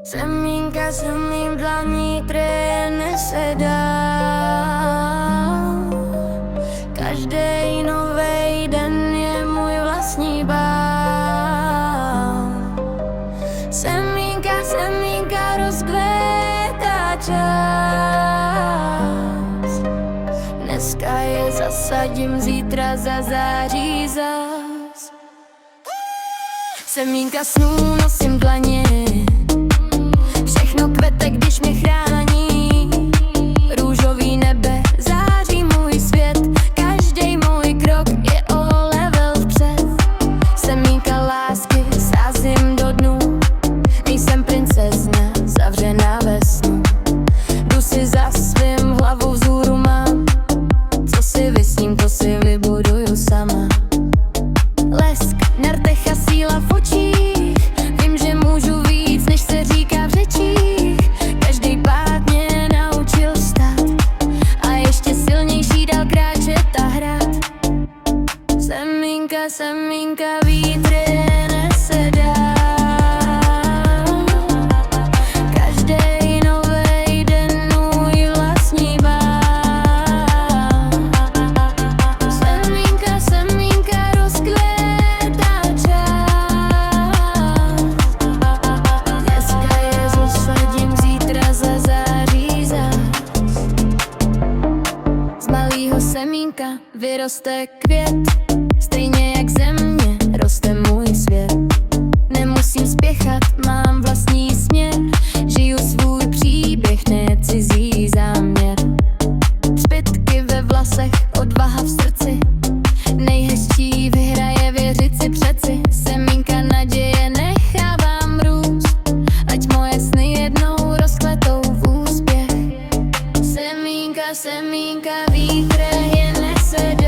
Semínka jsem mým dlaní, které nesedá. Každý nový den je můj vlastní bál. Semínka, semínka rozkvétá čas. Dneska je zasadím, zítra zazáří zas. Semínka snů nosím dlaně, všechno kvete, když mě chrání. Růžový nebe září můj svět, každý můj krok je o level vpřed. Semínka lásky sázím do dnu, nejsem princezna zavřená ve snu. Jdu si za svým, hlavu vzhůru mám, co si vysním, to si vybuduju sama. Lesk na rtech a síla v očích, vím, že můžu víc, než se říká v řečích. Každý pád mě naučil stát a ještě silnější dal kráčet a hrát. Semínka, semínka, vítr je nesedá. Každý nový den můj vlastní bál. Semínka, semínka rozkvétá čas. Dneska je zasadím, zítra zazáří zas. Z malýho semínka vyroste květ, stejně jak ze mě roste můj svět. Nemusím spěchat, mám vlastní směr, žiju svůj příběh, ne cizí záměr. Zbytky ve vlasech, odvaha v srdci, nejhezčí vyhraje, věřit si přeci. Semínka naděje nechávám růst, ať moje sny jednou rozkvetou v úspěch. Semínka, semínka, vítr je nesedá.